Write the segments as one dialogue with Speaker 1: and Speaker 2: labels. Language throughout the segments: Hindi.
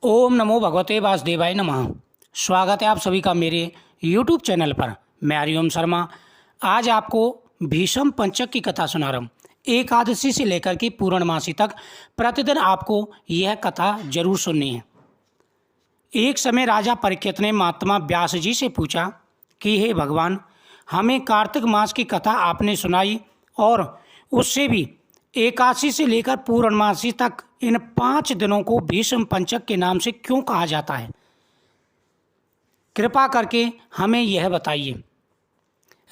Speaker 1: ओम नमो भगवते वासुदेवाय नमः। स्वागत है आप सभी का मेरे YouTube चैनल पर। मैं हरिओम शर्मा आज आपको भीष्म पंचक की कथा सुना रहा हूँ। एकादशी से लेकर के पूर्णमासी तक प्रतिदिन आपको यह कथा जरूर सुननी है। एक समय राजा परीक्षित ने महात्मा व्यास जी से पूछा कि हे भगवान, हमें कार्तिक मास की कथा आपने सुनाई और उससे भी एकादशी से लेकर पूर्णमासी तक इन 5 दिनों को भीष्म पंचक के नाम से क्यों कहा जाता है? कृपा करके हमें यह बताइए।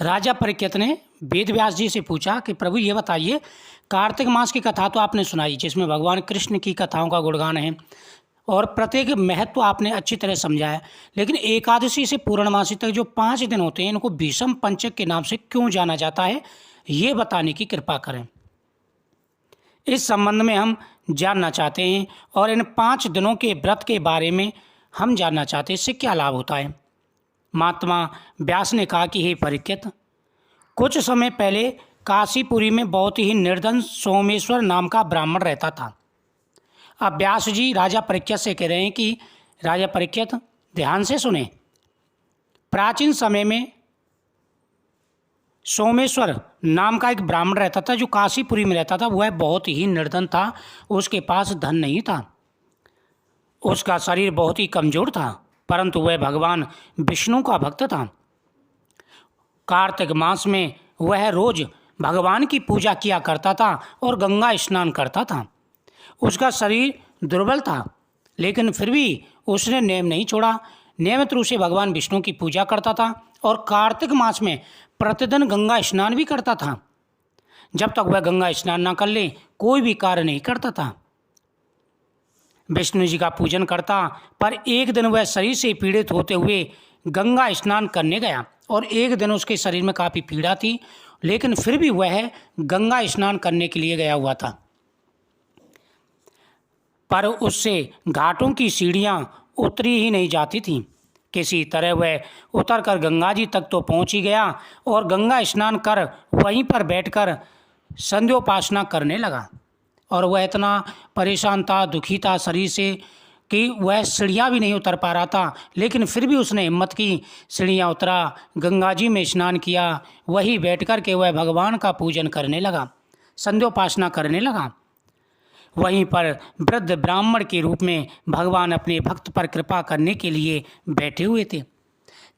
Speaker 1: राजा परीक्षित ने वेद व्यास जी से पूछा कि प्रभु ये बताइए, कार्तिक मास की कथा तो आपने सुनाई जिसमें भगवान कृष्ण की कथाओं का गुणगान है और प्रत्येक महत्व आपने अच्छी तरह समझाया, लेकिन एकादशी से पूर्णमासी तक जो 5 दिन होते हैं इनको भीष्म पंचक के नाम से क्यों जाना जाता है, ये बताने की कृपा करें। इस संबंध में हम जानना चाहते हैं और इन 5 दिनों के व्रत के बारे में हम जानना चाहते हैं, इससे क्या लाभ होता है। महात्मा व्यास ने कहा कि हे परीक्षित, कुछ समय पहले काशीपुरी में बहुत ही निर्धन सोमेश्वर नाम का ब्राह्मण रहता था। अब व्यास जी राजा परीक्षित से कह रहे हैं कि राजा परीक्षित ध्यान से सुने। प्राचीन समय में सोमेश्वर नाम का एक ब्राह्मण रहता था जो काशीपुरी में रहता था। वह बहुत ही निर्धन था, उसके पास धन नहीं था, उसका शरीर बहुत ही कमजोर था, परंतु वह भगवान विष्णु का भक्त था। कार्तिक मास में वह रोज भगवान की पूजा किया करता था और गंगा स्नान करता था। उसका शरीर दुर्बल था, लेकिन फिर भी उसने नेम नहीं छोड़ा। नियमित रूप से भगवान विष्णु की पूजा करता था और कार्तिक मास में प्रतिदिन गंगा स्नान भी करता था। जब तक वह गंगा स्नान न कर ले कोई भी कार्य नहीं करता था। विष्णु जी का पूजन करता, पर एक दिन वह शरीर से पीड़ित होते हुए गंगा स्नान करने गया और एक दिन उसके शरीर में काफ़ी पीड़ा थी, लेकिन फिर भी वह गंगा स्नान करने के लिए गया हुआ था। पर उससे घाटों की सीढ़ियाँ उतरी ही नहीं जाती थीं। किसी तरह वह उतर कर गंगा जी तक तो पहुंच ही गया और गंगा स्नान कर वहीं पर बैठकर संध्योपासना करने लगा। और वह इतना परेशान था, दुखी था शरीर से कि वह सीढ़ियाँ भी नहीं उतर पा रहा था, लेकिन फिर भी उसने हिम्मत की, सीढ़ियाँ उतरा, गंगा जी में स्नान किया, वहीं बैठ कर के वह भगवान का पूजन करने लगा, संध्योपासना करने लगा। वहीं पर वृद्ध ब्राह्मण के रूप में भगवान अपने भक्त पर कृपा करने के लिए बैठे हुए थे।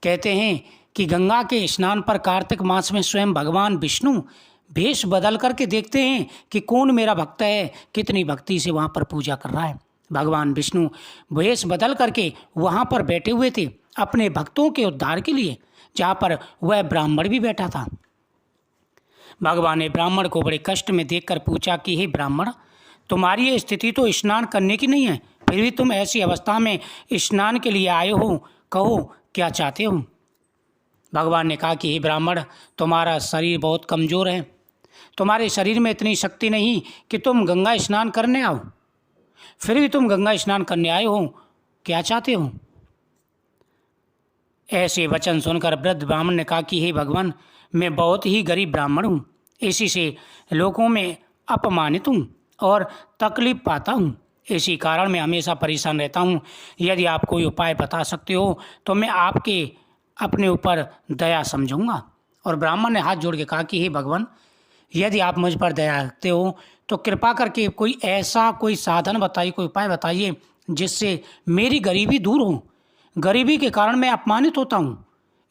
Speaker 1: कहते हैं कि गंगा के स्नान पर कार्तिक मास में स्वयं भगवान विष्णु भेष बदल करके देखते हैं कि कौन मेरा भक्त है, कितनी भक्ति से वहाँ पर पूजा कर रहा है। भगवान विष्णु भेष बदल करके वहाँ पर बैठे हुए थे अपने भक्तों के उद्धार के लिए, जहाँ पर वह ब्राह्मण भी बैठा था। भगवान ने ब्राह्मण को बड़े कष्ट में देखकर पूछा कि हे ब्राह्मण, तुम्हारी ये स्थिति तो स्नान करने की नहीं है, फिर भी तुम ऐसी अवस्था में स्नान के लिए आए हो, कहो क्या चाहते हो। भगवान ने कहा कि हे ब्राह्मण, तुम्हारा शरीर बहुत कमज़ोर है, तुम्हारे शरीर में इतनी शक्ति नहीं कि तुम गंगा स्नान करने आओ, फिर भी तुम गंगा स्नान करने आए हो, क्या चाहते हो। ऐसे वचन सुनकर वृद्ध ब्राह्मण ने कहा कि हे भगवान, मैं बहुत ही गरीब ब्राह्मण हूँ, इसी से लोगों में अपमानित हूँ और तकलीफ पाता हूँ, इसी कारण मैं हमेशा परेशान रहता हूँ। यदि आप कोई उपाय बता सकते हो तो मैं आपके अपने ऊपर दया समझूंगा। और ब्राह्मण ने हाथ जोड़ के कहा कि हे भगवान, यदि आप मुझ पर दया रखते हो तो कृपा करके कोई ऐसा कोई साधन बताइए, कोई उपाय बताइए जिससे मेरी गरीबी दूर हो। गरीबी के कारण मैं अपमानित होता हूँ,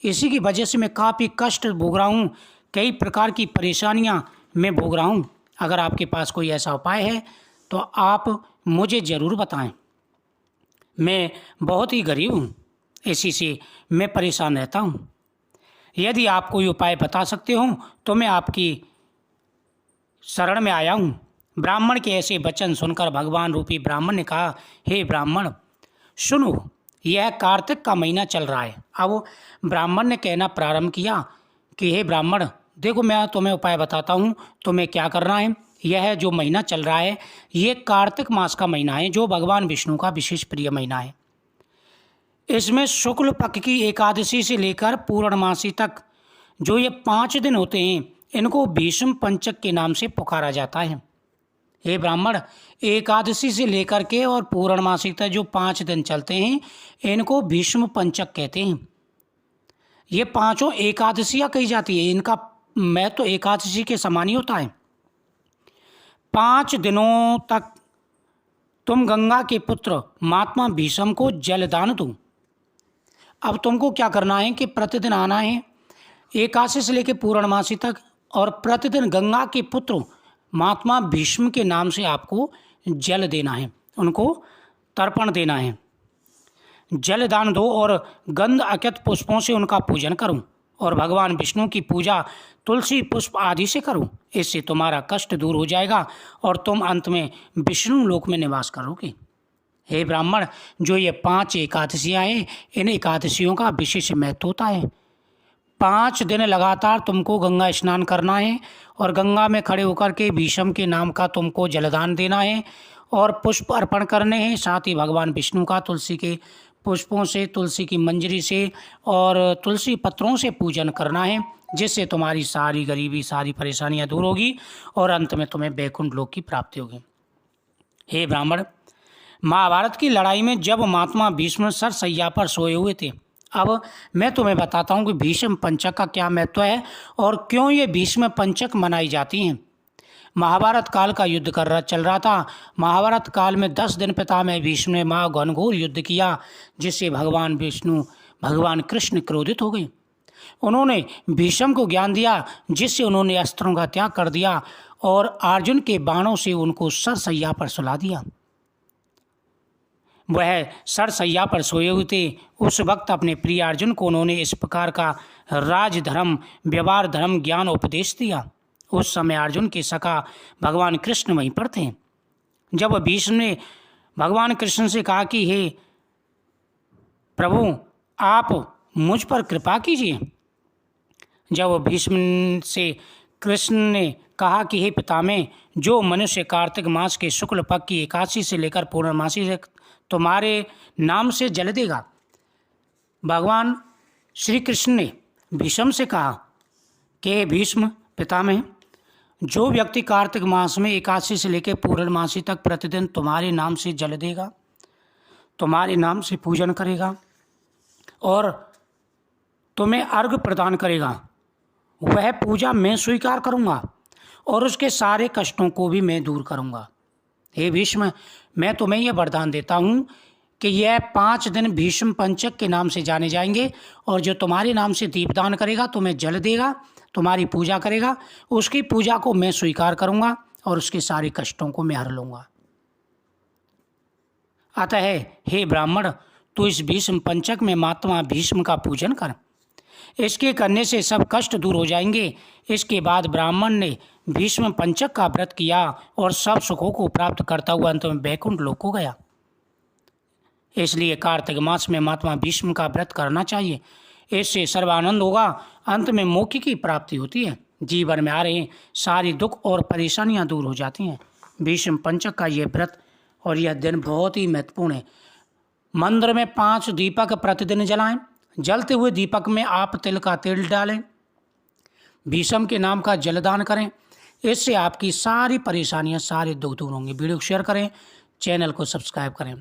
Speaker 1: इसी की वजह से मैं काफ़ी कष्ट भोग रहा हूँ, कई प्रकार की परेशानियाँ मैं भोग रहा हूँ। अगर आपके पास कोई ऐसा उपाय है तो आप मुझे ज़रूर बताएं। मैं बहुत ही गरीब हूँ, इसी से मैं परेशान रहता हूँ। यदि आप कोई उपाय बता सकते हो तो मैं आपकी शरण में आया हूँ। ब्राह्मण के ऐसे वचन सुनकर भगवान रूपी ब्राह्मण ने कहा, हे ब्राह्मण सुनो, यह कार्तिक का महीना चल रहा है। अब ब्राह्मण ने कहना प्रारंभ किया कि हे ब्राह्मण, देखो मैं तुम्हें उपाय बताता हूँ, तुम्हें क्या करना है। यह जो महीना चल रहा है ये कार्तिक मास का महीना है, जो भगवान विष्णु का विशेष प्रिय महीना है। इसमें शुक्ल पक्ष की एकादशी से लेकर पूर्णमासी तक जो ये 5 दिन होते हैं इनको भीष्म पंचक के नाम से पुकारा जाता है। हे ब्राह्मण, एकादशी से लेकर के और पूर्णमासी तक जो 5 दिन चलते हैं इनको भीष्म पंचक कहते हैं। ये पांचों एकादशियां कही जाती है, इनका महत्व तो एकादशी के समान ही होता है। 5 दिनों तक तुम गंगा के पुत्र महात्मा भीष्म को जलदान दो। अब तुमको क्या करना है कि प्रतिदिन आना है एकादशी से लेकर पूर्णमासी तक, और प्रतिदिन गंगा के पुत्र महात्मा भीष्म के नाम से आपको जल देना है, उनको तर्पण देना है। जलदान दो और गंध अक्षत पुष्पों से उनका पूजन करो और भगवान विष्णु की पूजा तुलसी पुष्प आदि से करो। इससे तुम्हारा कष्ट दूर हो जाएगा और तुम अंत में विष्णु लोक में निवास करोगे। हे ब्राह्मण, जो ये 5 एकादशियाँ हैं, इन एकादशियों का विशेष महत्व होता है। 5 दिन लगातार तुमको गंगा स्नान करना है और गंगा में खड़े होकर के भीष्म के नाम का तुमको जलदान देना है और पुष्प अर्पण करने हैं। साथ ही भगवान विष्णु का तुलसी के पुष्पों से, तुलसी की मंजरी से और तुलसी पत्रों से पूजन करना है, जिससे तुम्हारी सारी गरीबी, सारी परेशानियां दूर होगी और अंत में तुम्हें वैकुंठ लोक की प्राप्ति होगी। हे ब्राह्मण, महाभारत की लड़ाई में जब महात्मा भीष्म सरसैया पर सोए हुए थे, अब मैं तुम्हें बताता हूँ कि भीष्म पंचक का क्या महत्व है और क्यों ये भीष्म पंचक मनाई जाती हैं। महाभारत काल का युद्ध चल रहा था। महाभारत काल में 10 दिन पितामह भीष्म ने महाघनघोर युद्ध किया, जिससे भगवान कृष्ण क्रोधित हो गए। उन्होंने भीष्म को ज्ञान दिया, जिससे उन्होंने अस्त्रों का त्याग कर दिया और अर्जुन के बाणों से उनको सरसैया पर सुला दिया। वह सरसैया पर सोए हुए थे। उस वक्त अपने प्रिय अर्जुन को उन्होंने इस प्रकार का राजधर्म, व्यवहार धर्म ज्ञान उपदेश दिया। उस समय अर्जुन के सखा भगवान कृष्ण वहीं पर थे। जब भीष्म ने भगवान कृष्ण से कहा कि हे प्रभु, आप मुझ पर कृपा कीजिए। जब भीष्म से कृष्ण ने कहा कि हे पितामह, जो मनुष्य कार्तिक मास के शुक्ल पक्ष की एकादशी से लेकर पूर्णमासी से तुम्हारे नाम से जल देगा, भगवान श्री कृष्ण ने भीष्म से कहा कि भीष्म पितामह, जो व्यक्ति कार्तिक मास में एकादशी से लेकर पूर्णमासी तक प्रतिदिन तुम्हारे नाम से जल देगा, तुम्हारे नाम से पूजन करेगा और तुम्हें अर्घ प्रदान करेगा, वह पूजा मैं स्वीकार करूंगा और उसके सारे कष्टों को भी मैं दूर करूंगा। हे भीष्म, मैं तुम्हें यह वरदान देता हूँ कि यह 5 दिन भीष्म पंचक के नाम से जाने जाएंगे और जो तुम्हारे नाम से दीपदान करेगा, तुम्हें जल देगा, तुम्हारी पूजा करेगा, उसकी पूजा को मैं स्वीकार करूंगा और उसके सारे कष्टों को मैं हर लूँगा। अतः हे ब्राह्मण, तू इस भीष्म पंचक में महात्मा भीष्म का पूजन कर। इसके करने से सब कष्ट दूर हो जाएंगे। इसके बाद ब्राह्मण ने भीष्म पंचक का व्रत किया और सब सुखों को प्राप्त करता हुआ अंत में वैकुंठ लोक को गया। इसलिए कार्तिक मास में महात्मा भीष्म का व्रत करना चाहिए। इससे सर्वानंद होगा, अंत में मोक्ष की प्राप्ति होती है। जीवन में आ रहे सारी दुख और परेशानियां दूर हो जाती हैं। भीष्म पंचक का यह व्रत और यह दिन बहुत ही महत्वपूर्ण है। मंदिर में 5 दीपक प्रतिदिन जलाएं। जलते हुए दीपक में आप तिल का तेल डालें, भीष्म के नाम का जलदान करें। इससे आपकी सारी परेशानियां, सारे दुख दूर होंगे। वीडियो को शेयर करें, चैनल को सब्सक्राइब करें।